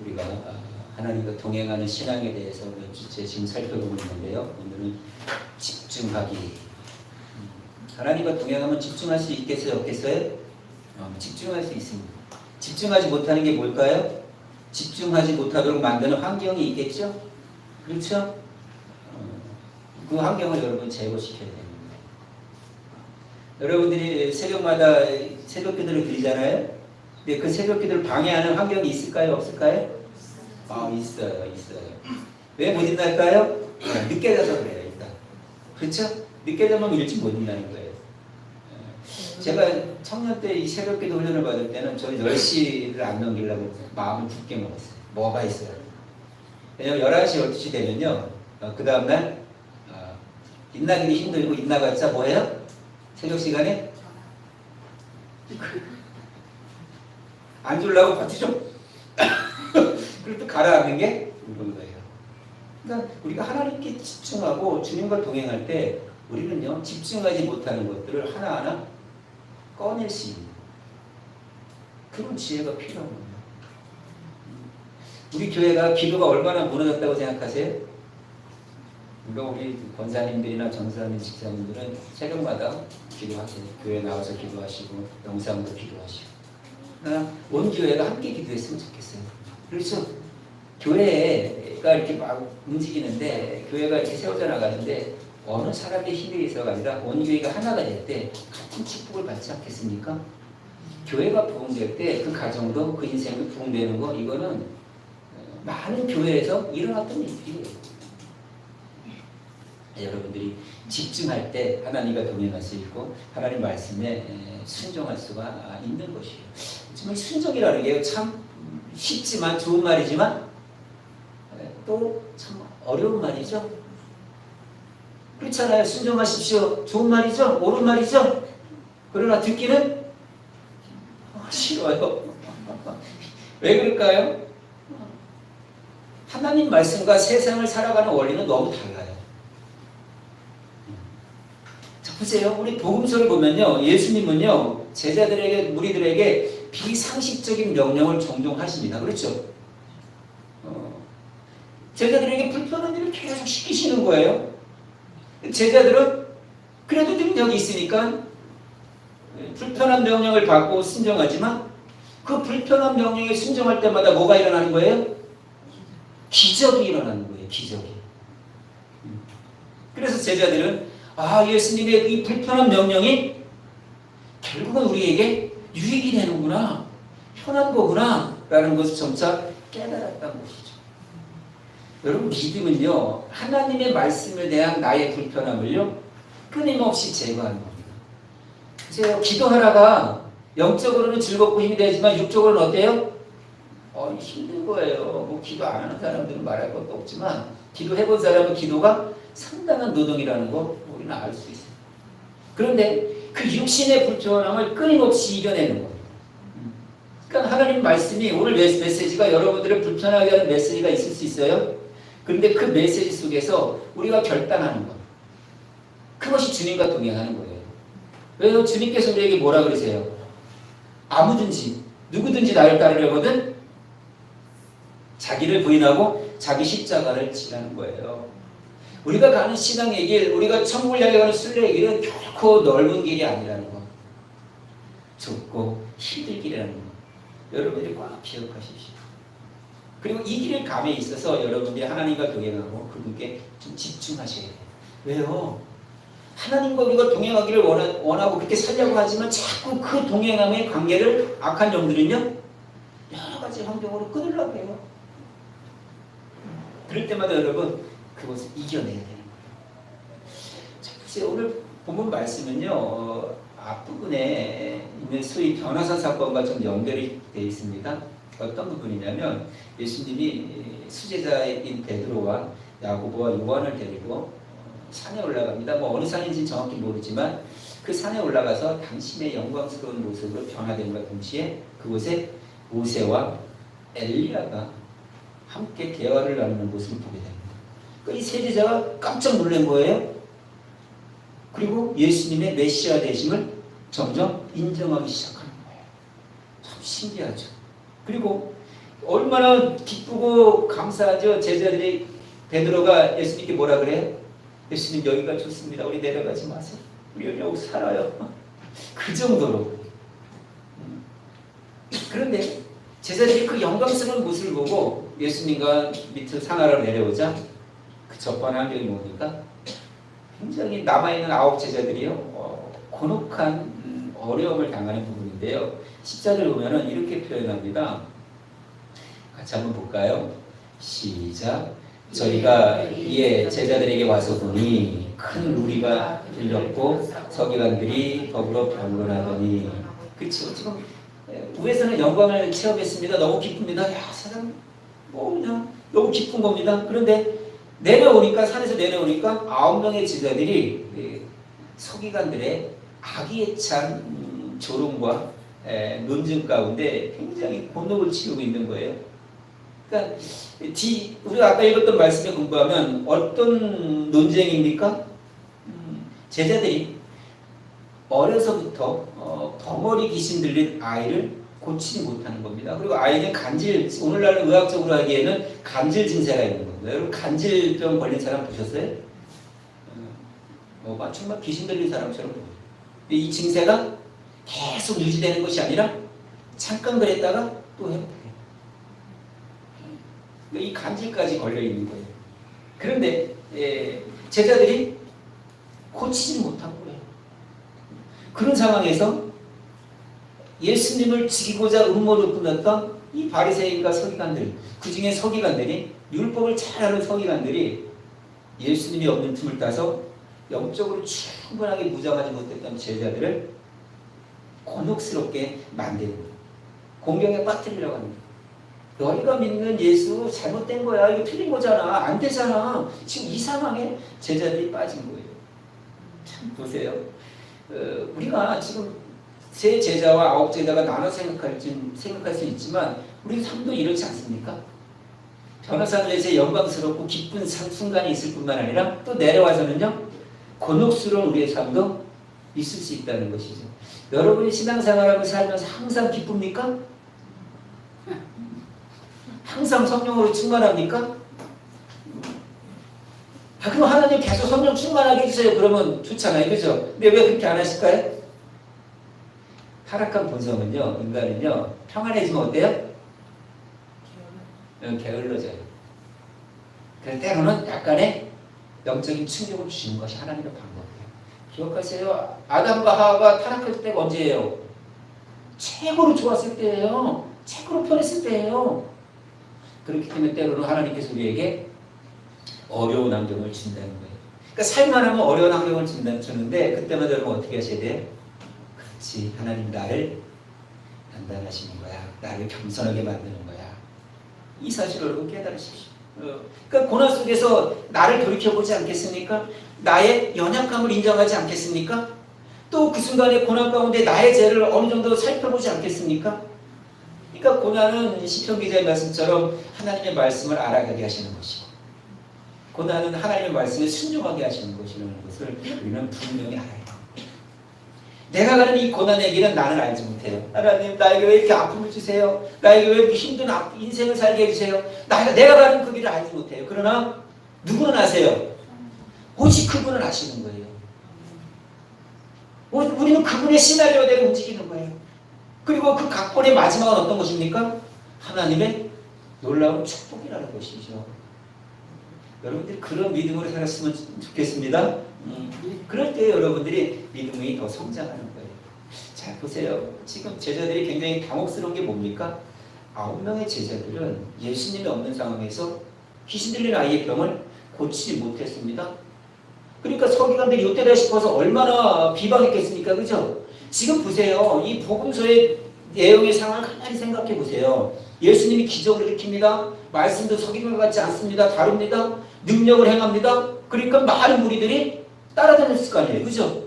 우리가 하나님과 동행하는 신앙에 대해서 몇 주째 지금 살펴보고 있는데요. 오늘은 집중하기. 하나님과 동행하면 집중할 수 있겠어요? 없겠어요? 집중할 수 있습니다. 집중하지 못하는 게 뭘까요? 집중하지 못하도록 만드는 환경이 있겠죠? 그렇죠? 그 환경을 여러분 제거시켜야 됩니다. 여러분들이 새벽마다 새벽기도를 드리잖아요. 근데 그 새벽기도를 방해하는 환경이 있을까요? 없을까요? 있어요. 왜 못 인날까요? 늦게 자서 그래요, 일단. 그렇죠? 늦게 자면 일찍 못 인다는 거예요. 제가 청년 때 이 새벽기도 훈련을 받을 때는 저는 10시를 안 넘기려고 마음을 굳게 먹었어요. 뭐가 있어요? 왜냐면 11시, 12시 되면요. 그 다음날 인나기도 힘들고 인나봤자 뭐예요? 새벽 시간에 안 졸라고 버티죠. 그럴 때 가라앉는 게 이런 거예요. 그러니까 우리가 하나님께 집중하고 주님과 동행할 때 우리는요 집중하지 못하는 것들을 하나하나 꺼낼 수 있는 그런 지혜가 필요한 겁니다. 우리 교회가 기도가 얼마나 무너졌다고 생각하세요? 우리 권사님들이나 전사님, 직사님들은 새벽마다 기도하세요. 교회 나와서 기도하시고 영상으로 기도하시고 온 교회가 함께 기도했으면 좋겠어요. 그렇죠? 교회가 이렇게 막 움직이는데 교회가 이렇게 세워져 나가는데 어느 사람의 힘에 있어가 아니라 온 교회가 하나가 될 때 같은 축복을 받지 않겠습니까? 교회가 부흥될 때 그 가정도 그 인생도 부흥되는 거 이거는 많은 교회에서 일어났던 일이에요. 여러분들이 집중할 때 하나님과 동행할 수 있고 하나님 말씀에 순종할 수가 있는 것이에요. 정말 순종이라는 게 참 쉽지만 좋은 말이지만 또 참 어려운 말이죠. 그렇잖아요. 순종하십시오. 좋은 말이죠. 옳은 말이죠. 그러나 듣기는 싫어요. 왜 그럴까요? 하나님 말씀과 세상을 살아가는 원리는 너무 달라요. 보세요. 우리 복음서를 보면요. 예수님은요. 제자들에게 무리들에게 비상식적인 명령을 종종 하십니다. 그렇죠? 제자들에게 불편한 일을 계속 시키시는 거예요. 제자들은 그래도 능력이 있으니까 불편한 명령을 받고 순종하지만 그 불편한 명령에 순종할 때마다 뭐가 일어나는 거예요? 기적이 일어나는 거예요. 기적이. 그래서 제자들은 예수님의 이 불편한 명령이 결국은 우리에게 유익이 되는구나, 편한 거구나 라는 것을 점차 깨달았다는 것이죠. 여러분 믿음은요 하나님의 말씀에 대한 나의 불편함을요 끊임없이 제거하는 겁니다. 그래서 기도하다가 영적으로는 즐겁고 힘이 되지만 육적으로는 어때요? 힘든 거예요. 뭐 기도 안 하는 사람들은 말할 것도 없지만 기도해본 사람은 기도가 상당한 노동이라는 거 우리는 알 수 있어요. 그런데 그 육신의 불편함을 끊임없이 이겨내는 거예요. 그러니까 하나님 말씀이 오늘 메시지가 여러분들을 불편하게 하는 메시지가 있을 수 있어요. 그런데 그 메시지 속에서 우리가 결단하는 것. 그것이 주님과 동행하는 거예요. 왜요? 주님께서 우리에게 뭐라 그러세요? 아무든지 누구든지 나를 따르려거든 자기를 부인하고 자기 십자가를 지라는 거예요. 우리가 가는 신앙의 길, 우리가 천국을 향해 가는 순례의 길은 결코 넓은 길이 아니라는 것. 좁고 힘든 길이라는 것. 여러분들이 꼭 기억하십시오. 그리고 이 길의 감에 있어서 여러분들이 하나님과 동행하고 그분께 좀 집중하셔야 돼요. 왜요? 하나님과 우리가 동행하기를 원하고 그렇게 살려고 하지만 자꾸 그 동행함의 관계를 악한 영들은요 여러 가지 환경으로 끊으려고 해요. 그럴 때마다 여러분 그것을 이겨내야 되는 거예요. 자, 보세요. 오늘 본문 말씀은요 앞부분에 있는 소위 변화산 사건과 좀 연결이 되어 있습니다. 어떤 부분이냐면 예수님이 수제자인 베드로와 야고보와 요한을 데리고 산에 올라갑니다. 뭐 어느 산인지 정확히 모르지만 그 산에 올라가서 당신의 영광스러운 모습으로 변화됨과 동시에 그곳에 모세와 엘리야가 함께 대화를 나누는 모습을 보게 됩니다. 이 세 제자가 깜짝 놀란 거예요. 그리고 예수님의 메시아 되심을 점점 인정하기 시작하는 거예요. 참 신기하죠. 그리고 얼마나 기쁘고 감사하죠. 제자들이 베드로가 예수님께 뭐라 그래요? 예수님 여기가 좋습니다. 우리 내려가지 마세요. 우리 여기 살아요. 그 정도로. 그런데 제자들이 그 영광스러운 모습을 보고 예수님과 밑으로 상하로 내려오자 그 적반한 환경이 뭡니까? 굉장히 남아있는 9 제자들이요. 곤혹한 어려움을 당하는 부분인데요. 10절을 보면은 이렇게 표현합니다. 같이 한번 볼까요? 시작. 저희가 이에 제자들에게 와서 보니 큰 무리가 들렸고 서기관들이 더불어 변론하더니 그렇죠. 지금 위에서는 영광을 체험했습니다. 너무 기쁩니다. 야, 세상 뭐 그냥 너무 기쁜 겁니다. 그런데 내려오니까 산에서 내려오니까 9명의 제자들이 서기관들의 악의찬 조롱과 논증 가운데 굉장히 곤혹을 치르고 있는 거예요. 그러니까 우리가 아까 읽었던 말씀에 공부하면 어떤 논쟁입니까? 제자들이 어려서부터 벙어리 귀신 들린 아이를 고치지 못하는 겁니다. 그리고 아이는 오늘날은 의학적으로 하기에는 간질 증세가 있는 겁니다. 여러분 간질병 걸린 사람 보셨어요? 정말 귀신 들린 사람처럼 보여요. 이 증세가 계속 유지되는 것이 아니라 잠깐 그랬다가 또 회복해요. 이 간질까지 걸려 있는 거예요. 그런데 제자들이 고치지 못한 거예요. 그런 상황에서 예수님을 죽이고자 음모를 꾸몄던 이 바리새인과 서기관들, 그 중에 서기관들이 율법을 잘 아는 서기관들이 예수님이 없는 틈을 따서 영적으로 충분하게 무장하지 못했던 제자들을 곤혹스럽게 만드는 공경에 빠뜨리려고 합니다. 너희가 믿는 예수 잘못된 거야. 이거 틀린 거잖아. 안 되잖아. 지금 이 상황에 제자들이 빠진 거예요. 참 보세요. 우리가 지금 세 제자와 9 제자가 나눠 생각할 수 있지만 우리 삶도 이렇지 않습니까? 변화산에서 영광스럽고 기쁜 순간이 있을 뿐만 아니라 또 내려와서는요 곤혹스러운 우리의 삶도 있을 수 있다는 것이죠. 여러분이 신앙생활하고 살면서 항상 기쁩니까? 항상 성령으로 충만합니까? 그럼 하나님 계속 성령 충만하게 해주세요. 그러면 좋잖아요. 그죠? 근데 왜 그렇게 안 하실까요? 타락한 본성은요, 인간은요, 평안해지면 어때요? 게을러져요. 그래서 때로는 약간의 영적인 충격을 주시는 것이 하나님의 방법이에요. 기억하세요. 아담과 하와가 타락할 때가 언제예요? 최고로 좋았을 때예요. 최고로 편했을 때예요. 그렇기 때문에 때로는 하나님께서 우리에게 어려운 환경을 준다는 거예요. 그러니까 살만 하면 어려운 환경을 주는데 그때마다 여러분 어떻게 하셔야 돼요? 그렇지. 하나님 나를 단단하시는 거야. 나를 겸손하게 만드는 거야. 이 사실을 여러분 깨달으십시오. 그러니까 고난 속에서 나를 돌이켜보지 않겠습니까? 나의 연약함을 인정하지 않겠습니까? 또 그 순간에 고난 가운데 나의 죄를 어느 정도 살펴보지 않겠습니까? 그러니까 고난은 시편 기자의 말씀처럼 하나님의 말씀을 알아가게 하시는 것이고 고난은 하나님의 말씀에 순종하게 하시는 것이라는 것을 우리는 분명히 알아요. 내가 가는 이 고난의 길은 나는 알지 못해요. 하나님 나에게 왜 이렇게 아픔을 주세요? 나에게 왜 이렇게 힘든 인생을 살게 해주세요? 내가 가는 그 길을 알지 못해요. 그러나 누구는 아세요? 오직 그분은 아시는 거예요. 우리는 그분의 시나리오대로 움직이는 거예요. 그리고 그 각본의 마지막은 어떤 것입니까? 하나님의 놀라운 축복이라는 것이죠. 여러분들이 그런 믿음으로 살았으면 좋겠습니다. 그럴 때 여러분들이 믿음이 더 성장하는 거예요. 자, 보세요. 지금 제자들이 굉장히 당혹스러운 게 뭡니까? 9명의 제자들은 예수님이 없는 상황에서 귀신 들린 아이의 병을 고치지 못했습니다. 그러니까 서기관들이 요때다 싶어서 얼마나 비방했겠습니까? 그죠? 지금 보세요. 이 복음서의 내용의 상황을 가만히 생각해 보세요. 예수님이 기적을 일으킵니다. 말씀도 서기관 같지 않습니다. 다릅니다. 능력을 행합니다. 그러니까 많은 무리들이 따라다녔을 거 아니에요. 그죠?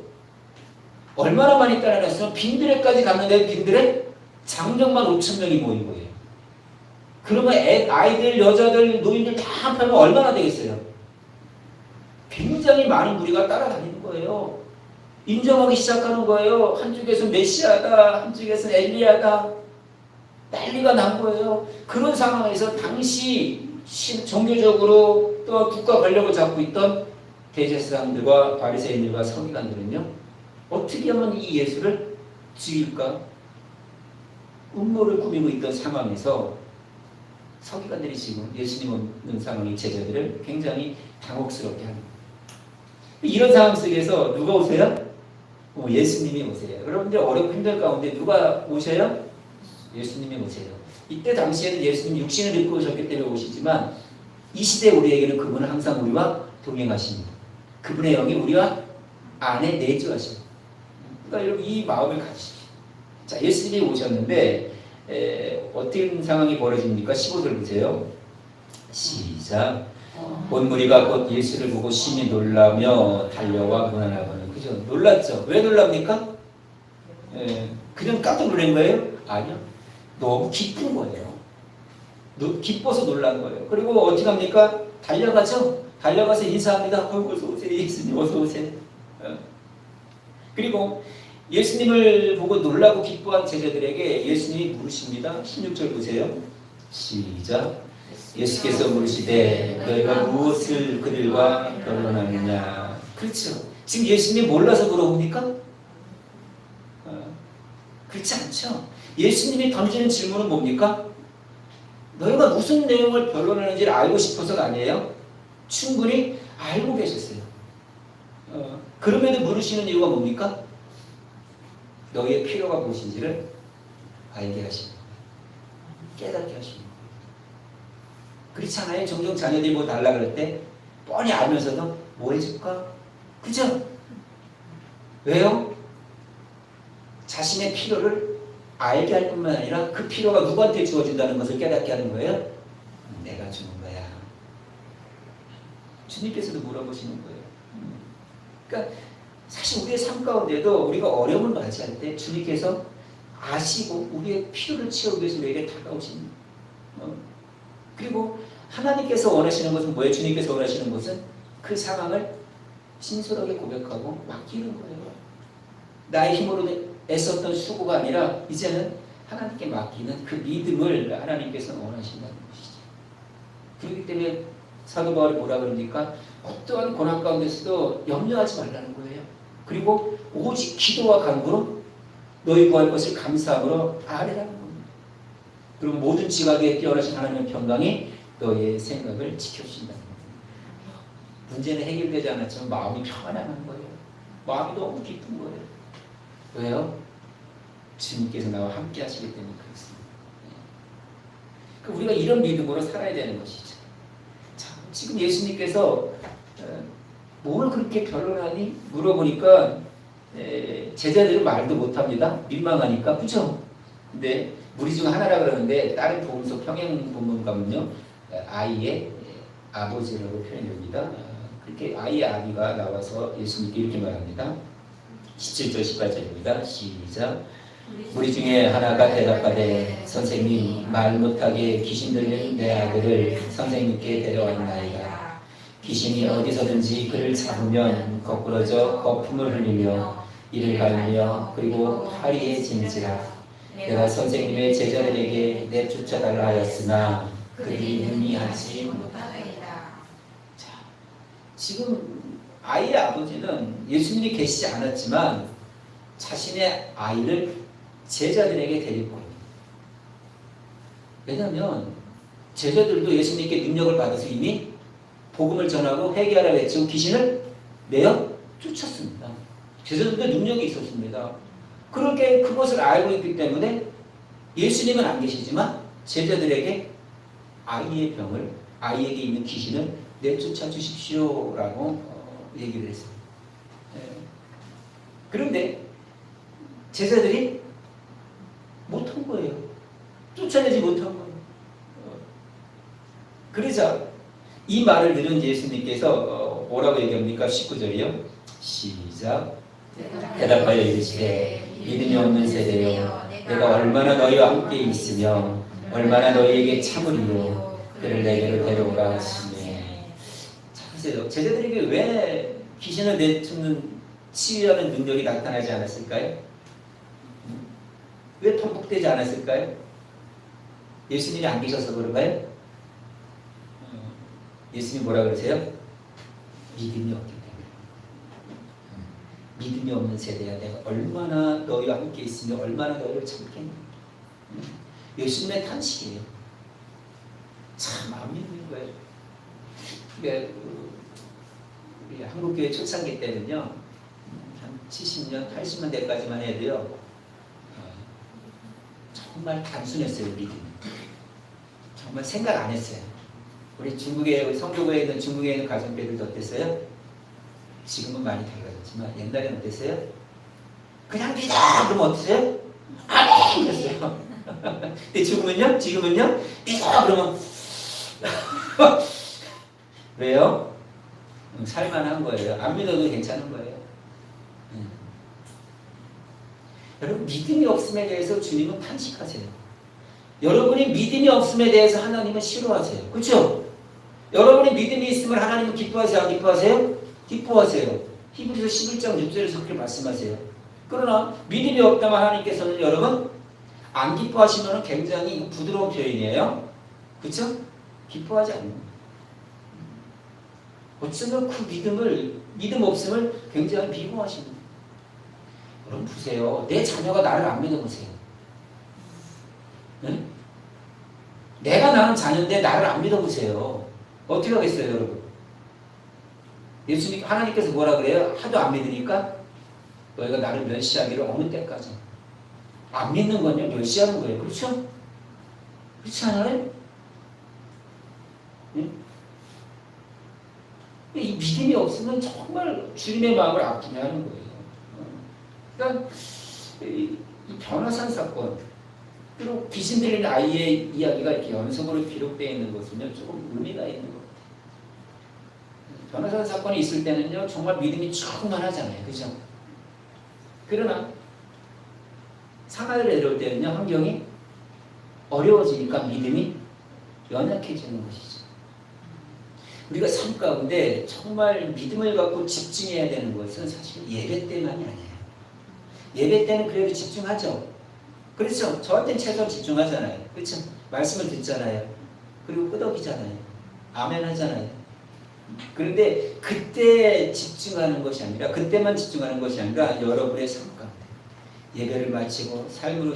얼마나 많이 따라다녔으면 빈들에까지 갔는데 빈들에 장정만 5,000명이 모인 거예요. 그러면 아이들, 여자들, 노인들 다 합하면 얼마나 되겠어요? 굉장히 많은 무리가 따라다니는 거예요. 인정하기 시작하는 거예요. 한쪽에서 메시아다, 한쪽에서 엘리야다. 난리가 난 거예요. 그런 상황에서 당시 종교적으로 또 국가 권력을 잡고 있던 대제사장들과 바리새인들과 서기관들은요, 어떻게 하면 이 예수를 죽일까? 음모를 꾸미고 있던 상황에서 서기관들이 지금 예수님 없는 상황의 제자들을 굉장히 당혹스럽게 합니다. 이런 상황 속에서 누가 오세요? 예수님이 오세요. 여러분들 어렵고 힘들 가운데 누가 오셔요? 예수님이 오세요. 이때 당시에는 예수님이 육신을 입고 오셨기 때문에 오시지만 이 시대 우리에게는 그분은 항상 우리와 동행하십니다. 그분의 영이 우리와 안에 내주하십니다. 그러니까 여러분 이 마음을 가지십시오. 자, 예수님이 오셨는데 어떤 상황이 벌어집니까? 15절 보세요. 시작. 온 무리가 곧 예수를 보고 심히 놀라며 달려와 문안하거늘. 그죠? 놀랐죠? 왜 놀랍니까? 그냥 깜짝 놀란 거예요? 아니요. 너무 기쁜 거예요. 기뻐서 놀란 거예요. 그리고 어떻게 합니까? 달려가죠? 달려가서 인사합니다. 어서 오세요. 예수님 어서 오세요. 그리고 예수님을 보고 놀라고 기뻐한 제자들에게 예수님이 물으십니다. 16절 보세요. 시작. 예수께서 물으시되 너희가 무엇을 그들과 변론하느냐. 그렇죠. 지금 예수님이 몰라서 물어봅니까? 그렇지 않죠. 예수님이 던지는 질문은 뭡니까? 너희가 무슨 내용을 변론하는지를 알고 싶어서가 아니에요. 충분히 알고 계셨어요. 그럼에도 물으시는 이유가 뭡니까? 너희의 필요가 무엇인지를 알게 하시고 깨닫게 하시고. 그렇지 않아요? 종종 자녀들이 뭐 달라 그럴 때 뻔히 알면서도 뭐 해줄까? 그죠? 왜요? 자신의 필요를 알게 할 뿐만 아니라 그 필요가 누구한테 주어진다는 것을 깨닫게 하는 거예요. 내가 주는 거야. 주님께서도 물어보시는 거예요. 그러니까 사실 우리의 삶 가운데도 우리가 어려움을 맞이할 때 주님께서 아시고 우리의 필요를 채우기 위해서 우리에게 다가오십니다. 그리고 하나님께서 원하시는 것은 뭐예요? 주님께서 원하시는 것은 그 상황을 진솔하게 고백하고 맡기는 거예요. 나의 힘으로 애썼던 수고가 아니라 이제는 하나님께 맡기는 그 믿음을 하나님께서는 원하신다는 것이죠. 그렇기 때문에 사도 바울이 뭐라 그럽니까? 어떠한 고난 가운데서도 염려하지 말라는 거예요. 그리고 오직 기도와 간구로 너희 구할 것을 감사함으로 아뢰라는 겁니다. 그리고 모든 지각에 뛰어나신 하나님의 평강이 너희의 생각을 지켜주신다는 겁니다. 문제는 해결되지 않았지만 마음이 평안한 거예요. 마음이 너무 기쁜 거예요. 왜요? 주님께서 나와 함께 하시기 때문에 그렇습니다. 우리가 이런 믿음으로 살아야 되는 것이죠. 자, 지금 예수님께서 뭘 그렇게 변론하니? 물어보니까 제자들은 말도 못합니다. 민망하니까. 그렇죠? 근데 무리 중 하나라 그러는데 다른 복음서 평행 본문 가면요. 아이의 아버지라고 표현됩니다. 그렇게 아이의 아비가 나와서 예수님께 이렇게 말합니다. 17절 18절입니다. 시작. 우리 중에 하나가 대답하되 선생님 말 못하게 귀신 들린 내 아들을 선생님께 데려왔나이다. 귀신이 어디서든지 그를 잡으면 거꾸러져 거품을 흘리며 이를 갈며 그리고 파리에 진지라. 내가 선생님의 제자들에게 내쫓아달라 하였으나 그들이 능히하지 못하더이다. 자, 지금 아이의 아버지는 예수님이 계시지 않았지만 자신의 아이를 제자들에게 데리고 옵니다. 왜냐하면 제자들도 예수님께 능력을 받아서 이미 복음을 전하고 회개하라 외치고 귀신을 내어 쫓았습니다. 제자들도 능력이 있었습니다. 그렇게 그것을 알고 있기 때문에 예수님은 안 계시지만 제자들에게 아이의 병을, 아이에게 있는 귀신을 내쫓아 주십시오라고 얘기를 했습니다. 그런데 제자들이 못한 거예요. 쫓아내지 못한 거예요. 그러자 이 말을 들은 예수님께서 뭐라고 얘기합니까? 19절이요. 시작. 대답하여 이르시되 믿음이 없는 세대여 내가 얼마나 너희와 함께 있으며 얼마나 너희에게 참으리요 그를 내게로 데려오라 하시네. 자, 보세요. 제자들에게 왜 귀신을 내쫓는 치유하는 능력이 나타나지 않았을까요? 왜 반복되지 않았을까요? 예수님이 안 계셔서 그런가요? 예수님 뭐라 그러세요? 믿음이 없기 때문에. 믿음이 없는 세대야 내가 얼마나 너희와 함께 있으며 얼마나 너희를 참겠니? 예수님의 탄식이에요. 참 안 믿는 거예요. 그러니까 우리 한국교회 초창기 때는요, 한 70년, 80년대까지만 해도요, 정말 단순했어요, 믿음이. 정말 생각 안 했어요. 우리 중국에, 성교구에 있는 중국에 있는 가정배들도 어땠어요? 지금은 많이 달라졌지만 옛날에는 어땠어요? 그냥 믿어! 그러면 어땠어요? 아멘! 그랬어요. 근데 지금은요? 믿어! 그러면 왜요? 살만한 거예요. 안 믿어도 괜찮은 거예요. 여러분 믿음이 없음에 대해서 주님은 탄식하세요. 여러분이 믿음이 없음에 대해서 하나님은 싫어하세요. 그렇죠? 여러분이 믿음이 있음을 하나님은 기뻐하세요? 안 기뻐하세요? 기뻐하세요. 히브리서 11장 6절에서 그렇게 말씀하세요. 그러나 믿음이 없다면 하나님께서는 여러분 안 기뻐하시면 굉장히 부드러운 표현이에요. 그렇죠? 기뻐하지 않는 어쩌면 그 믿음 없음을 굉장히 미워하시는 거예요. 여러분 보세요. 내 자녀가 나를 안 믿어보세요. 응? 내가 낳은 자녀인데 나를 안 믿어보세요. 어떻게 하겠어요, 여러분? 예수님, 하나님께서 뭐라 그래요? 하도 안 믿으니까 너희가 나를 멸시하기를 어느 때까지. 안 믿는 건요, 멸시하는 거예요. 그렇죠? 그렇지 않아요? 응? 이 믿음이 없으면 정말 주님의 마음을 아프게 하는 거예요. 그러니까 이 변화산 사건, 그리고 귀신 들린 아이의 이야기가 이렇게 연속으로 기록되어 있는 것은요, 조금 의미가 있는 것 같아요. 변화산 사건이 있을 때는요, 정말 믿음이 충만하잖아요. 그죠? 그러나 상하를 내려올 때는요, 환경이 어려워지니까 믿음이 연약해지는 것이죠. 우리가 삶 가운데 정말 믿음을 갖고 집중해야 되는 것은 사실 예배 때만이 아니에요. 예배 때는 그래도 집중하죠. 그렇죠? 저한테는 최소한 집중하잖아요. 그렇죠? 말씀을 듣잖아요. 그리고 끄덕이잖아요. 아멘 하잖아요. 그런데 그때 집중하는 것이 아니라, 그때만 집중하는 것이 아니라 여러분의 삶 가운데 예배를 마치고 삶으로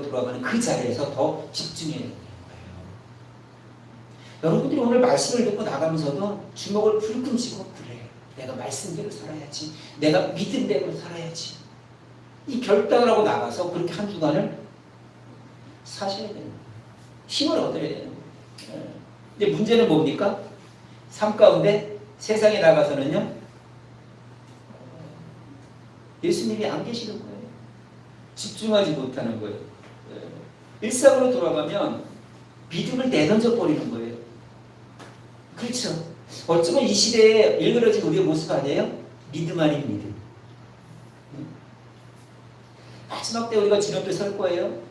돌아가는 그 자리에서 더 집중해야 돼요. 여러분들이 오늘 말씀을 듣고 나가면서도 주먹을 불끈 쥐고, 그래, 내가 말씀대로 살아야지, 내가 믿음대로 살아야지, 이 결단을 하고 나가서 그렇게 한 주간을 사셔야 되는 거예요. 힘을 얻어야 되는 거예요. 근데 문제는 뭡니까? 삶 가운데 세상에 나가서는요, 예수님이 안 계시는 거예요. 집중하지 못하는 거예요. 일상으로 돌아가면 믿음을 내던져 버리는 거예요. 그렇죠. 어쩌면 이 시대에 일그러진 우리의 모습 아니에요? 믿음 아닌 믿음. 마지막 때 우리가 주님 앞에 설 거예요.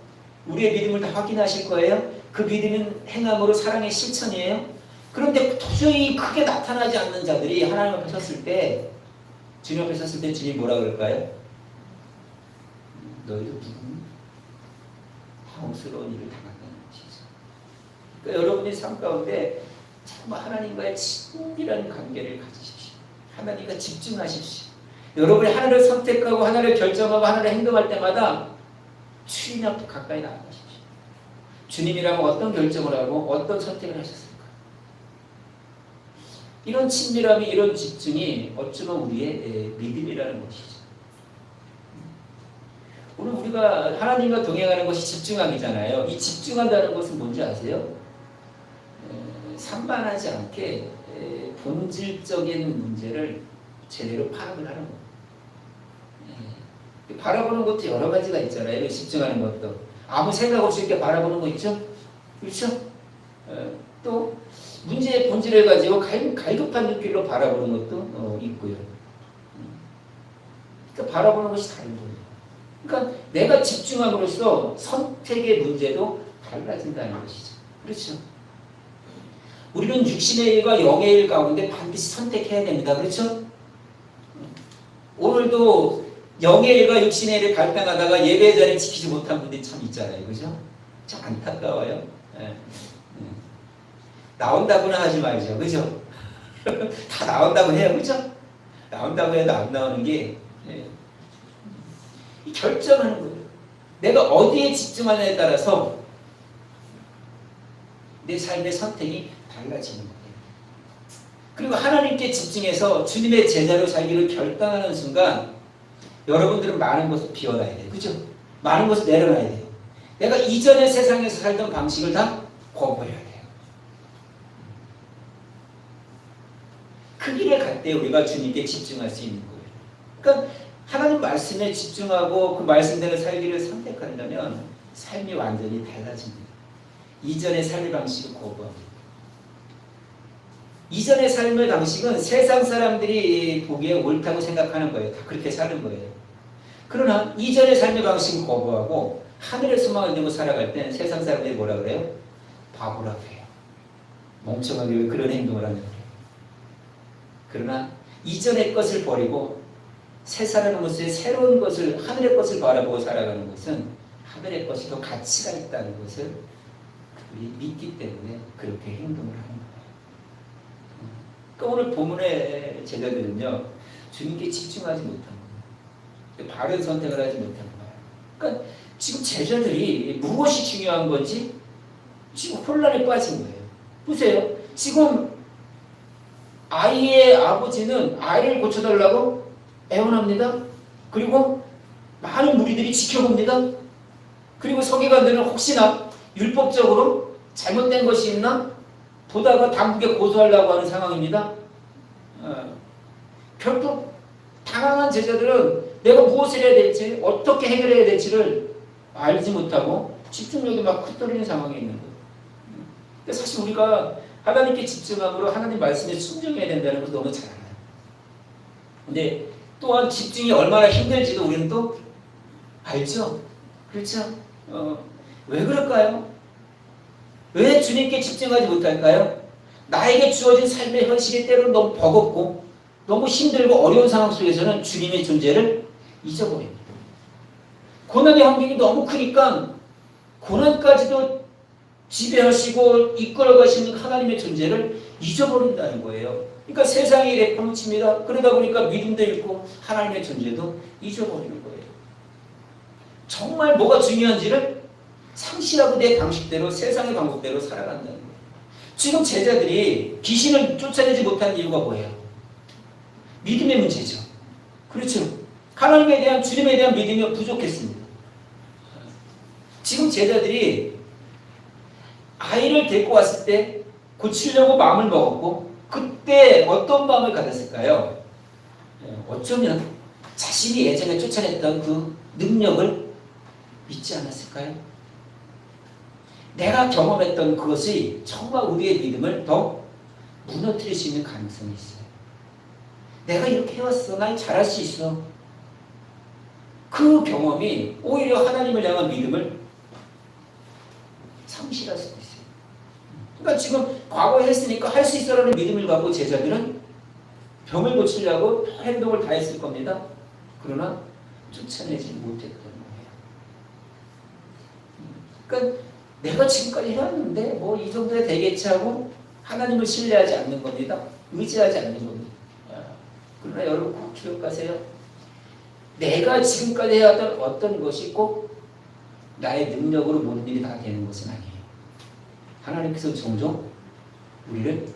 우리의 믿음을 다 확인하실 거예요. 그 믿음은 행함으로 사랑의 실천이에요. 그런데 도저히 크게 나타나지 않는 자들이 하나님 앞에 섰을 때, 주님 앞에 섰을 때 주님이 뭐라 그럴까요? 너희도 무슨 당스러운 일을 당한다는 것이죠. 그러니까 여러분의 삶 가운데 정말 하나님과의 친밀한 관계를 가지십시오. 하나님과 집중하십시오. 여러분이 하나를 선택하고 하나를 결정하고 하나를 행동할 때마다 주님 앞에 가까이 나아가십시오. 주님이라면 어떤 결정을 하고 어떤 선택을 하셨을까? 이런 친밀함이, 이런 집중이 어쩌면 우리의 믿음이라는 것이죠. 오늘 우리가 하나님과 동행하는 것이 집중하기잖아요. 이 집중한다는 것은 뭔지 아세요? 산만하지 않게 본질적인 문제를 제대로 파악을 하는 거예요. 바라보는 것도 여러 가지가 있잖아요. 집중하는 것도. 아무 생각 없이 이렇게 바라보는 거 있죠? 그렇죠? 또 문제의 본질을 가지고 갈급한 눈길로 바라보는 것도 있고요. 그러니까 바라보는 것이 다른 거예요. 그러니까 내가 집중함으로써 선택의 문제도 달라진다는 것이죠. 그렇죠? 우리는 육신의 일과 영의 일 가운데 반드시 선택해야 됩니다. 그렇죠? 오늘도 영의 일과 육신의 일을 갈등하다가 예배 자리를 지키지 못한 분들이 참 있잖아요. 그죠? 참 안타까워요. 예. 나온다고는 하지 말죠. 그죠? 다 나온다고 해요. 그죠? 나온다고 해도 안 나오는 게 예. 결정하는 거예요. 내가 어디에 집중하느냐에 따라서 내 삶의 선택이 달라지는 거예요. 그리고 하나님께 집중해서 주님의 제자로 살기를 결단하는 순간 여러분들은 많은 것을 비워놔야 돼요. 그죠? 많은 것을 내려놔야 돼요. 내가 이전의 세상에서 살던 방식을 다 거부해야 돼요. 그 길에 갈 때 우리가 주님께 집중할 수 있는 거예요. 그러니까 하나님 말씀에 집중하고 그 말씀대로 살기를 선택한다면 삶이 완전히 달라집니다. 이전의 삶의 방식을 거부합니다. 이전의 삶의 방식은 세상 사람들이 보기에 옳다고 생각하는 거예요. 다 그렇게 사는 거예요. 그러나 이전의 삶의 방식을 거부하고 하늘의 소망을 두고 살아갈 때는 세상 사람들이 뭐라 그래요? 바보라고 해요. 멍청하게 왜 그런 행동을 하냐고 해요. 그러나 이전의 것을 버리고 새 사람으로서의 새로운 것을, 하늘의 것을 바라보고 살아가는 것은 하늘의 것이 더 가치가 있다는 것을 우리 믿기 때문에 그렇게 행동을 하는 거예요. 그러니까 오늘 본문의 제자들은요, 주님께 집중하지 못한 거예요. 바른 선택을 하지 못한 거예요. 그러니까 지금 제자들이 무엇이 중요한 건지 지금 혼란에 빠진 거예요. 보세요. 지금 아이의 아버지는 아이를 고쳐달라고 애원합니다. 그리고 많은 무리들이 지켜봅니다. 그리고 서기관들은 혹시나 율법적으로 잘못된 것이 있나 보다가 당국에 고소하려고 하는 상황입니다. 결국 당황한 제자들은 내가 무엇을 해야 될지, 어떻게 해결해야 될지를 알지 못하고 집중력이 막 흩어지는 상황에 있는 거예요. 근데 사실 우리가 하나님께 집중함으로 하나님 말씀에 순종해야 된다는 것을 너무 잘 알아요. 근데 또한 집중이 얼마나 힘들지도 우리는 또 알죠? 그렇죠? 왜 그럴까요? 왜 주님께 집중하지 못할까요? 나에게 주어진 삶의 현실이 때로는 너무 버겁고 너무 힘들고 어려운 상황 속에서는 주님의 존재를 잊어버립니다. 고난의 환경이 너무 크니까 고난까지도 지배하시고 이끌어가시는 하나님의 존재를 잊어버린다는 거예요. 그러니까 세상이 내팽칩니다. 그러다 보니까 믿음도 잃고 하나님의 존재도 잊어버리는 거예요. 정말 뭐가 중요한지를 상실하고 내 방식대로 세상의 방법대로 살아간다는 거예요. 지금 제자들이 귀신을 쫓아내지 못한 이유가 뭐예요? 믿음의 문제죠. 그렇죠. 하나님에 대한 주님에 대한 믿음이 부족했습니다. 지금 제자들이 아이를 데리고 왔을 때 고치려고 마음을 먹었고 그때 어떤 마음을 가졌을까요? 어쩌면 자신이 예전에 쫓아냈던 그 능력을 믿지 않았을까요? 내가 경험했던 그것이 정말 우리의 믿음을 더 무너뜨릴 수 있는 가능성이 있어요. 내가 이렇게 해왔어. 난 잘할 수 있어. 그 경험이 오히려 하나님을 향한 믿음을 상실할 수도 있어요. 그러니까 지금 과거에 했으니까 할 수 있어라는 믿음을 갖고 제자들은 병을 고치려고 행동을 다 했을 겁니다. 그러나 쫓아내지 못했던 거예요. 그러니까 내가 지금까지 해왔는데 뭐 이 정도에 되겠지 하고 하나님을 신뢰하지 않는 겁니다. 의지하지 않는 겁니다. 그러나 여러분 꼭 기억하세요. 내가 지금까지 해왔던 어떤 것이 꼭 나의 능력으로 모든 일이 다 되는 것은 아니에요. 하나님께서 종종 우리를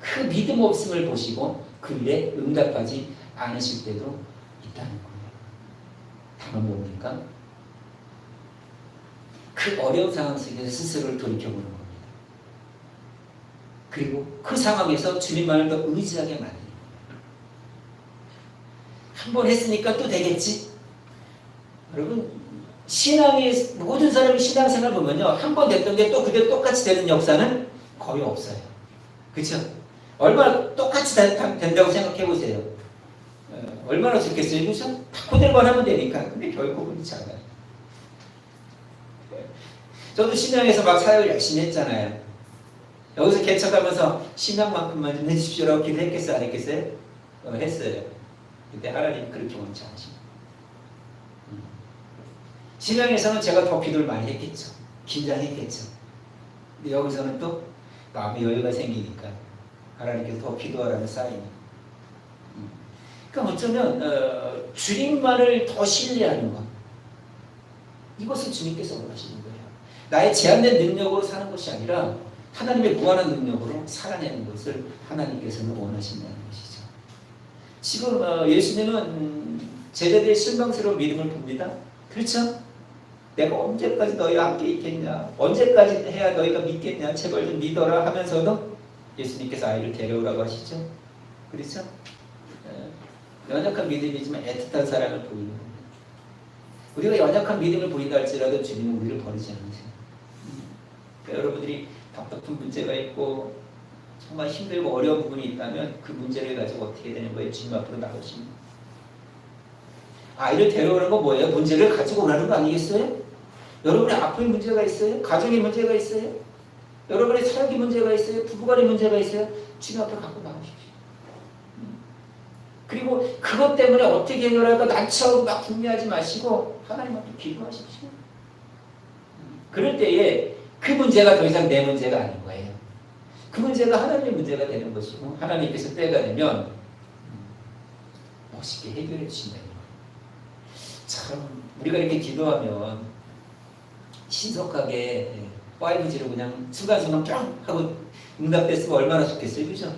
그 믿음 없음을 보시고 그 일에 응답하지 않으실 때도 있다는 거예요. 다만 뭡니까? 그 어려운 상황 속에서 스스로를 돌이켜보는 겁니다. 그리고 그 상황에서 주님만을 더 의지하게 만드는 거예요. 한 번 했으니까 또 되겠지? 여러분 신앙의 모든 사람이 신앙생활 보면요 한 번 됐던 게 또 그대로 똑같이 되는 역사는 거의 없어요. 그렇죠? 얼마나 똑같이 된다고 생각해 보세요. 얼마나 좋겠어요. 그렇죠? 다 그대로만 하면 되니까. 근데 결코 그렇지 않아요. 저도 신앙에서 막 사역을 열심히 했잖아요. 여기서 개척하면서 신앙만큼만 좀 해주십시오라고 기도했겠어요? 안 했겠어요? 했어요. 근데 하나님 그렇게 원치 않으십니다. 신앙에서는 제가 더 기도를 많이 했겠죠. 긴장했겠죠. 근데 여기서는 또 마음의 여유가 생기니까 하나님께서 더 기도하라는 사인이. 그러니까 어쩌면 주님만을 더 신뢰하는 것, 이것을 주님께서 원하시는 거예요. 나의 제한된 능력으로 사는 것이 아니라 하나님의 무한한 능력으로 살아내는 것을 하나님께서는 원하신다는 것이죠. 지금 예수님은 제자들의 실망스러운 믿음을 봅니다. 그렇죠? 내가 언제까지 너희와 함께 있겠냐, 언제까지 해야 너희가 믿겠냐, 제발 좀 믿어라 하면서도 예수님께서 아이를 데려오라고 하시죠. 그렇죠? 연약한 믿음이지만 애틋한 사랑을 보이는 겁니다. 우리가 연약한 믿음을 보인다 할지라도 주님은 우리를 버리지 않으세요. 그러니까 여러분들이 답답한 문제가 있고 정말 힘들고 어려운 부분이 있다면 그 문제를 가지고 어떻게 되는 거예요? 주님 앞으로 나오십니다. 아이를 데려오는 건 뭐예요? 문제를 가지고 오라는 거 아니겠어요? 여러분의 아픔의 문제가 있어요? 가정의 문제가 있어요? 여러분의 사역의 문제가 있어요? 부부간의 문제가 있어요? 주님 앞에 갖고 나오십시오. 그리고 그것 때문에 어떻게 해결할까 난처하고 막 궁리하지 마시고 하나님 앞에 기도하십시오. 그럴 때에 그 문제가 더 이상 내 문제가 아닌 거예요. 그 문제가 하나님의 문제가 되는 것이고 하나님께서 때가 되면 멋있게 해결해 주신다는 거예요. 참 우리가 이렇게 기도하면 신속하게 5G로 그냥 순간순간 뿅 하고 응답됐으면 얼마나 좋겠어요. 그죠?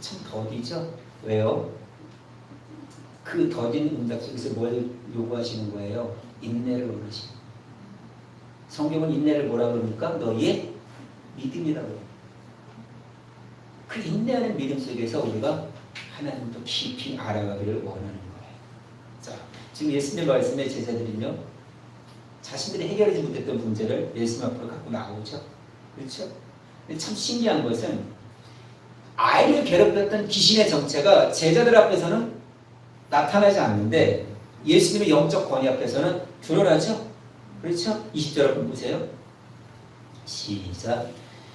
참 더디죠? 왜요? 그 더딘 응답 속에서 뭘 요구하시는 거예요? 인내를 원하시는 거예요. 성경은 인내를 뭐라 그럽니까? 너희의 믿음이라고. 그 인내하는 믿음 속에서 우리가 하나님도 깊이 알아가기를 원하는 거예요. 자, 지금 예수님의 말씀에 제자들이요, 자신들이 해결하지 못했던 문제를 예수님 앞으로 갖고 나오죠. 그렇죠? 근데 참 신기한 것은 아이를 괴롭혔던 귀신의 정체가 제자들 앞에서는 나타나지 않는데 예수님의 영적 권위 앞에서는 드러나죠. 그렇죠? 20절 한번 보세요. 시작.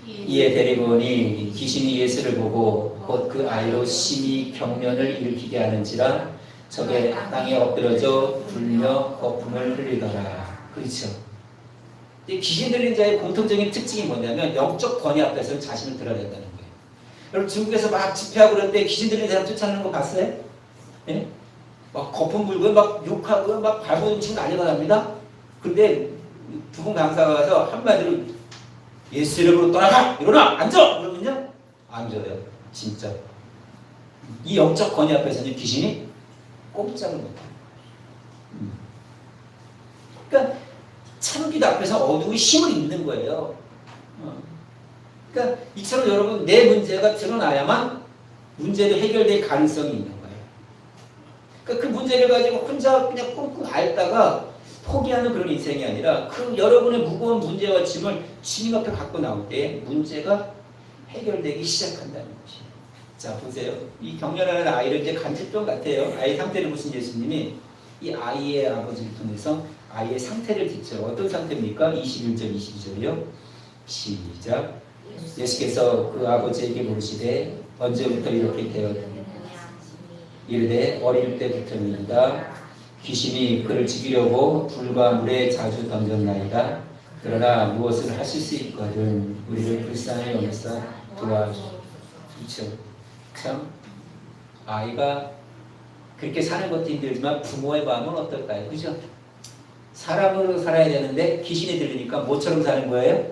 이에 데리고 오니 귀신이 예수를 보고 곧 그 아이로 심히 경련을 일으키게 하는지라 적에 땅에 엎드러져 불며 거품을 흘리더라. 그렇죠? 귀신 들린 자의 공통적인 특징이 뭐냐면 영적 권위 앞에서는 자신을 드러낸다는 거예요. 여러분 중국에서 막 집회하고 그럴 때 귀신 들린 사람 쫓아내는 거 봤어요? 예? 막 거품 불고 막 욕하고 막 발버둥 치고 난리가 납니다. 근데 두 분 강사가 와서 한마디로 예수 이름으로 떠나가! 일어나! 앉아! 그러면요? 앉아요. 진짜. 이 영적 권위 앞에서는 귀신이 꼼짝을 못합니다. 그러니까 참빛 앞에서 어두운 힘을 입는 거예요. 그러니까 이처럼 여러분 내 문제가 드러나야만 문제도 해결될 가능성이 있는 거예요. 그러니까 그 문제를 가지고 혼자 그냥 꽁꽁 앓다가 포기하는 그런 인생이 아니라 그 여러분의 무거운 문제와 짐을 주님 앞에 갖고 나올 때 문제가 해결되기 시작한다는 것이에요. 자 보세요. 이 경련하는 아이를 이제 간질병 같아요. 아이 상태를 보신 예수님이 이 아이의 아버지를 통해서 아이의 상태를 뒷죠. 어떤 상태입니까? 21절 22절이요. 시작. 예수께서 그 아버지에게 물으시되 언제부터 이렇게 되었느냐 이르되 어릴 때부터입니다. 귀신이 그를 죽이려고 불과 물에 자주 던졌나이다. 그러나 무엇을 하실 수 있거든 우리를 불쌍히 여기사 도와주시오. 그렇죠. 참 아이가 그렇게 사는 것도 힘들지만 부모의 마음은 어떨까요? 그죠? 사람으로 살아야 되는데 귀신이 들리니까 뭐처럼 사는 거예요?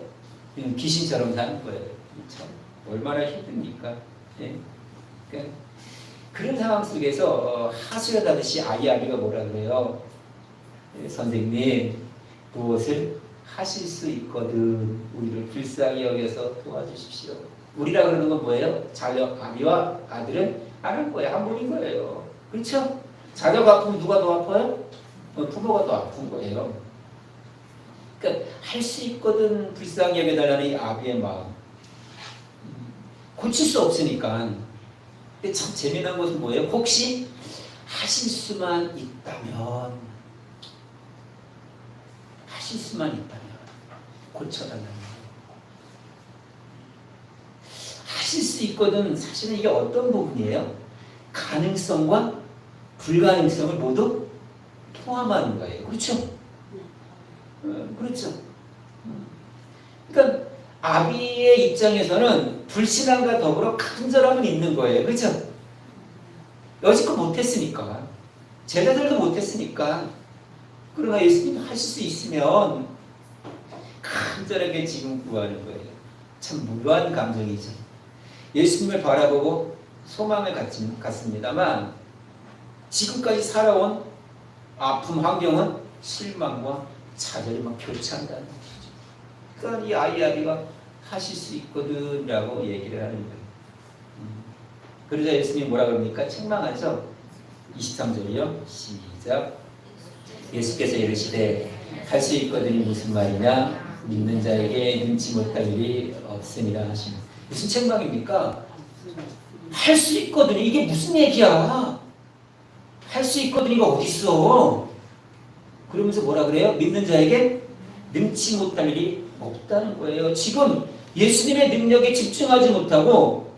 귀신처럼 사는 거예요. 참 얼마나 힘듭니까? 예? 그러니까 그런 상황 속에서 하소연하듯이 아기가 뭐라 그래요? 예, 선생님 무엇을 하실 수 있거든 우리를 불쌍히 여겨서 도와주십시오. 우리라 그러는 건 뭐예요? 자녀 아비와 아들은 하는 거예요. 한 몸인 거예요. 그렇죠? 자녀가 아프면 누가 더 아파요? 부모가 더 아픈 거예요. 그러니까 할 수 있거든 불쌍히 여겨달라는 이 아비의 마음. 고칠 수 없으니까. 근데 참 재미난 것은 뭐예요? 혹시 하실 수만 있다면 고쳐달라는 거예요. 하실 수 있거든 사실은 이게 어떤 부분이에요? 가능성과 불가능성을 모두 포함하는 거예요. 그렇죠? 그렇죠. 아비의 입장에서는 불신앙과 더불어 간절함은 있는 거예요. 그렇죠? 여지껏 못했으니까. 제자들도 못했으니까. 그러나 예수님 하실 수 있으면 간절하게 지금 구하는 거예요. 참 무료한 감정이죠. 예수님을 바라보고 소망을 갖습니다만 지금까지 살아온 아픔 환경은 실망과 좌절이 막 교차한다는 것이죠. 그러니까 이 아이아비가 하실 수 있거든 라고 얘기를 하는 거예요. 그러자 예수님이 뭐라 그럽니까? 책망하죠. 23절이요. 시작. 예수께서 이르시되 할 수 있거든이 무슨 말이냐? 믿는 자에게 능치 못할 일이 없으니라 하시는. 무슨 책망입니까? 할 수 있거든. 이게 무슨 얘기야? 할 수 있거든 이거 어디 있어? 그러면서 뭐라 그래요? 믿는 자에게 능치 못할 일이 없다는 거예요. 지금 예수님의 능력에 집중하지 못하고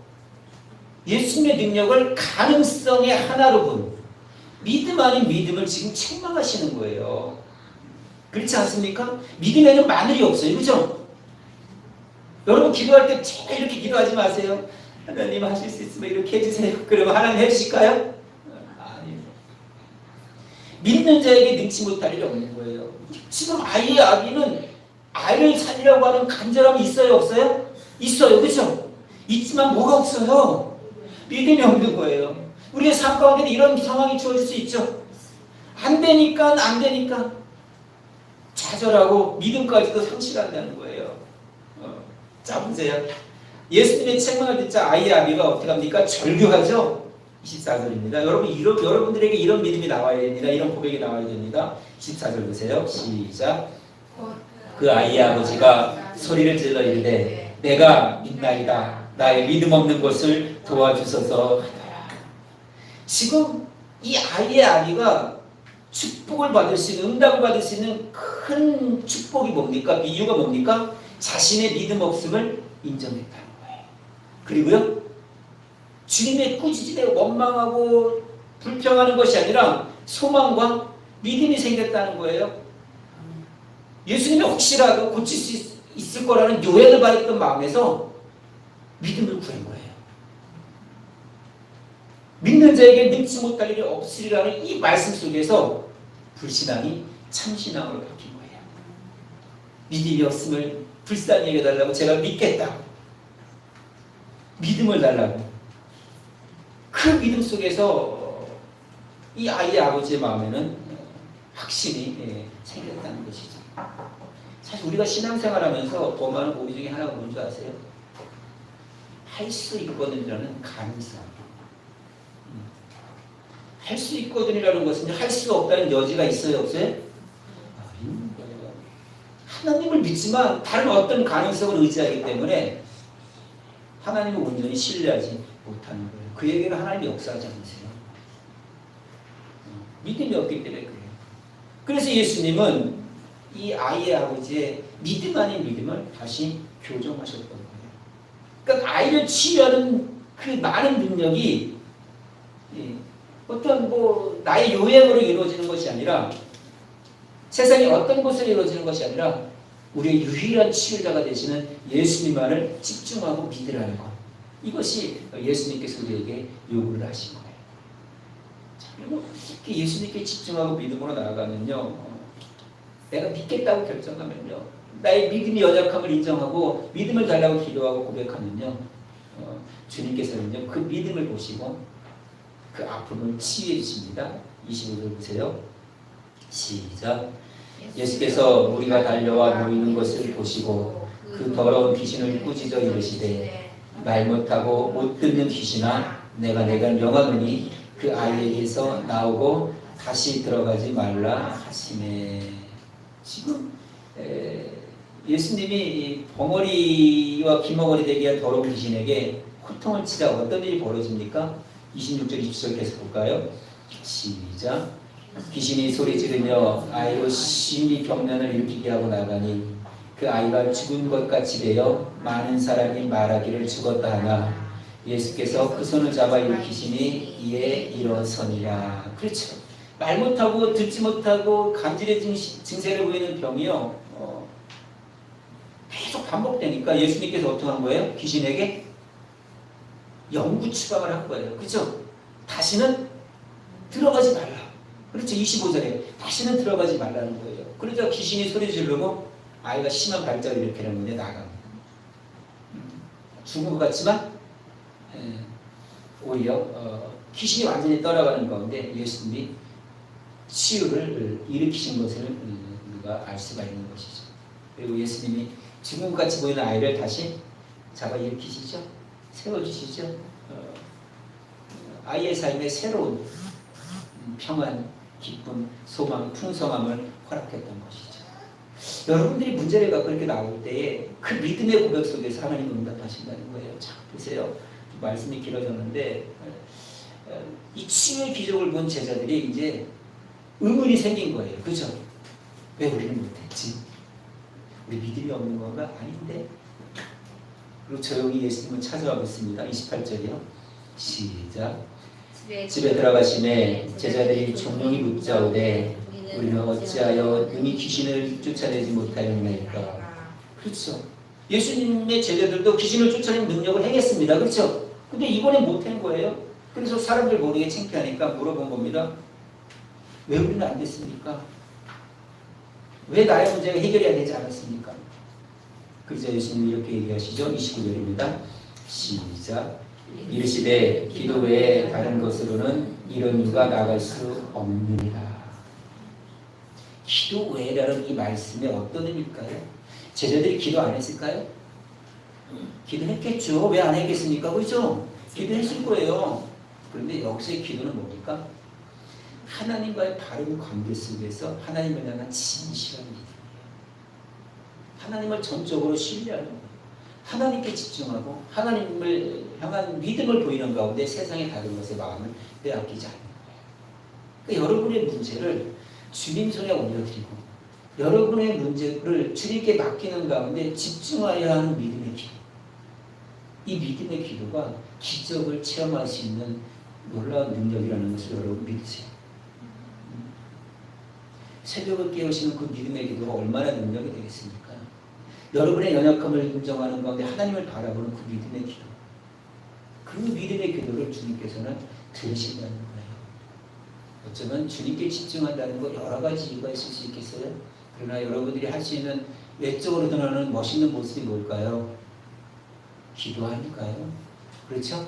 예수님의 능력을 가능성의 하나로 본 믿음 아닌 믿음을 지금 책망하시는 거예요. 그렇지 않습니까? 믿음에는 마늘이 없어요. 그렇죠? 여러분 기도할 때 제발 이렇게 기도하지 마세요. 하나님 하실 수 있으면 이렇게 해주세요. 그러면 하나님 해주실까요? 아니요. 믿는 자에게 능치 못할 일이 없는 거예요. 지금 아이의 아비는 아이를 살리려고 하는 간절함이 있어요? 없어요? 있어요. 그렇죠? 있지만 뭐가 없어요? 믿음이 없는 거예요. 우리의 삶 가운데 이런 상황이 주어질 수 있죠. 안 되니까 좌절하고 믿음까지도 상실한다는 거예요. 자 보세요. 예수님의 책망을 듣자 아이의 아비가 어떻게 합니까? 절규하죠. 24절입니다. 여러분들에게 이런 믿음이 나와야 됩니다. 이런 고백이 나와야 됩니다. 24절 보세요. 시작. 그 아이의 아버지가 소리를 질러 이르되 내가 믿나이다. 나의 믿음 없는 것을 도와주소서 하더라. 지금 이 아이의 아비가 축복을 받을 수 있는, 응답을 받을 수 있는 큰 축복이 뭡니까? 이유가 뭡니까? 자신의 믿음 없음을 인정했다는 거예요. 그리고요, 주님의 꾸짖음에 원망하고 불평하는 것이 아니라 소망과 믿음이 생겼다는 거예요. 예수님이 혹시라도 고칠 수 있을 거라는 요행을 받았던 마음에서 믿음을 구한 거예요. 믿는 자에게 능치 못할 일이 없으리라는 이 말씀 속에서 불신앙이 참신앙으로 바뀐 거예요. 믿음이 없음을 불쌍히 여겨달라고 제가 믿겠다. 믿음을 달라고. 그 믿음 속에서 이 아이의 아버지의 마음에는 확신이 생겼다는 것이죠. 사실 우리가 신앙생활하면서 범하는 오해 중에 하나가 뭔지 아세요? 할 수 있거든이라는 가능성. 할 수 있거든이라는 것은 할 수 없다는 여지가 있어요, 없어요? 있는 거예요. 하나님을 믿지만 다른 어떤 가능성을 의지하기 때문에 하나님을 온전히 신뢰하지 못하는 거예요. 그에게는 하나님이 역사하지 않으세요. 믿음이 없기 때문에 그래요. 그래서 예수님은 이 아이의 아버지의 믿음 아닌 믿음을 다시 교정하셨던 거예요. 그러니까 아이를 치유하는 그 많은 능력이 어떤 나의 요행으로 이루어지는 것이 아니라 세상의 어떤 곳으로 이루어지는 것이 아니라 우리의 유일한 치유자가 되시는 예수님만을 집중하고 믿으라는 것. 이것이 예수님께서 우리에게 요구를 하신 거예요. 자, 그리고 예수님께 집중하고 믿음으로 나아가면요. 내가 믿겠다고 결정하면요. 나의 믿음의 연약함을 인정하고 믿음을 달라고 기도하고 고백하면요. 주님께서는요. 그 믿음을 보시고 그 아픔을 치유해 주십니다. 25절 보세요. 시작. 예수께서 무리가 달려와 모이는 것을 보시고 그 더러운 귀신을 꾸짖어 이르시되 말 못하고 못 듣는 귀신아 내가 명하노니 그 아이에게서 나오고 다시 들어가지 말라 하시네. 지금 예수님이 벙어리와 기머거리 되게 한 더러운 귀신에게 고통을 치자 어떤 일이 벌어집니까? 26절 27절 계속 볼까요? 시작. 귀신이 소리 지르며 아이로 심히 병난을 일으키게 하고 나가니 그 아이가 죽은 것 같이 되어 많은 사람이 말하기를 죽었다 하나 예수께서 그 손을 잡아 일으키시니 이에 일어서니라. 그렇죠. 말 못하고 듣지 못하고 간질의 증세를 보이는 병이요. 계속 반복되니까 예수님께서 어떻게 한 거예요? 귀신에게 영구 추방을 한 거예요. 그렇죠? 다시는 들어가지 말라. 그렇죠? 25절에 다시는 들어가지 말라는 거예요. 그러자 귀신이 소리 지르고 아이가 심한 발작을 일으키는 건데 나갑니다. 죽은 것 같지만 오히려 귀신이 완전히 떠나가는 가운데 예수님이 치유를 일으키신 것을 우리가 알 수가 있는 것이죠. 그리고 예수님이 죽은 것 같이 보이는 아이를 다시 잡아 일으키시죠. 세워주시죠. 아이의 삶에 새로운 평안, 기쁨, 소망, 풍성함을 허락했던 것이죠. 여러분들이 문제를 갖고 이렇게 나올 때에 그 믿음의 고백 속에서 하나님 응답하신다는 거예요. 자, 보세요. 말씀이 길어졌는데 이 치유의 기적을 본 제자들이 이제 의문이 생긴 거예요. 그죠? 왜 우리는 못했지? 우리 믿음이 없는 건가? 아닌데. 그리고 조용히 예수님은 찾아와 봅니다. 28절이요. 시작. 집에 들어가시매 제자들이 종용이 묻자오되 우리는 어찌하여 능히 귀신을 쫓아내지 못하였나이까. 그렇죠. 예수님의 제자들도 귀신을 쫓아내는 능력을 행했습니다. 그렇죠. 근데 이번엔 못한 거예요. 그래서 사람들 모르게 창피하니까 물어본 겁니다. 왜 우리는 안 됐습니까? 왜 나의 문제가 해결해야 되지 않았습니까? 그래서 예수님이 이렇게 얘기하시죠. 29절입니다. 시작. 이르시되 기도 외에 다른 것으로는 이런 이가 나갈 수 없느니라. 기도 외라는 이 말씀에 어떤 의미일까요? 제자들이 기도 안 했을까요? 기도했겠죠. 왜 안 했겠습니까? 그렇죠? 기도했을 거예요. 그런데 여기서의 기도는 뭡니까? 하나님과의 바른 관계 속에서 하나님을 향한 진실한 믿음이에요. 하나님을 전적으로 신뢰하는 거예요. 하나님께 집중하고 하나님을 향한 믿음을 보이는 가운데 세상의 다른 것에 마음을 빼앗기지 않는 거예요. 그러니까 여러분의 문제를 주님 손에 올려드리고 여러분의 문제를 주님께 맡기는 가운데 집중하여야 하는 믿음의 기도. 이 믿음의 기도가 기적을 체험할 수 있는 놀라운 능력이라는 것을 여러분 믿으세요. 새벽을 깨우시는 그 믿음의 기도가 얼마나 능력이 되겠습니까? 여러분의 연약함을 인정하는 가운데 하나님을 바라보는 그 믿음의 기도. 그 믿음의 기도를 주님께서는 들으신다는 거예요. 어쩌면 주님께 집중한다는 거 여러 가지 이유가 있을 수 있겠어요. 그러나 여러분들이 할 수 있는 외적으로 드러나는 멋있는 모습이 뭘까요? 기도하니까요. 그렇죠?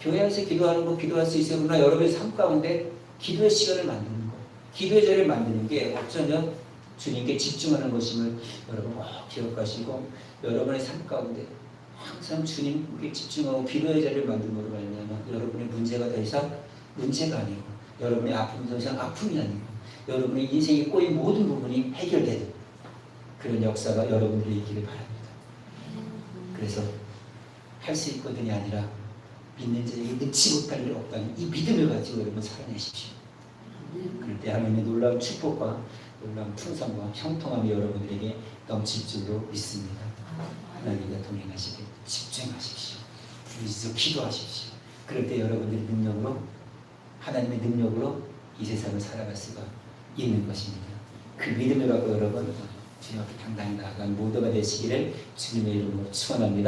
교회에서 기도하는 거 기도할 수 있어요. 그러나 여러분의 삶 가운데 기도의 시간을 만드는 거, 기도의 자리를 만드는 게 어쩌면 주님께 집중하는 것임을 여러분 꼭 기억하시고 여러분의 삶 가운데 항상 주님께 집중하고 기도의 자리를 만듦으로 말미암아 여러분의 문제가 더 이상 문제가 아니고 여러분의 아픔이 더 이상 아픔이 아니고 여러분의 인생에 꼬인 모든 부분이 해결되는 그런 역사가 여러분들이 있기를 바랍니다. 그래서 할 수 있거든이 아니라 믿는 자에게 능치 못할 일 없다는 이 믿음을 가지고 여러분 살아내십시오. 그럴 때 하나님의 놀라운 축복과 놀라운 풍성과 형통함이 여러분들에게 넘칠 줄로 믿습니다. 하나님과 동행하시길 집중하십시오. 부르짖어 기도하십시오. 그럴 때 여러분들의 능력으로 하나님의 능력으로 이 세상을 살아갈 수가 있는 것입니다. 그 믿음을 갖고 여러분 주님 앞에 당당히 나아간 모두가 되시기를 주님의 이름으로 축원합니다.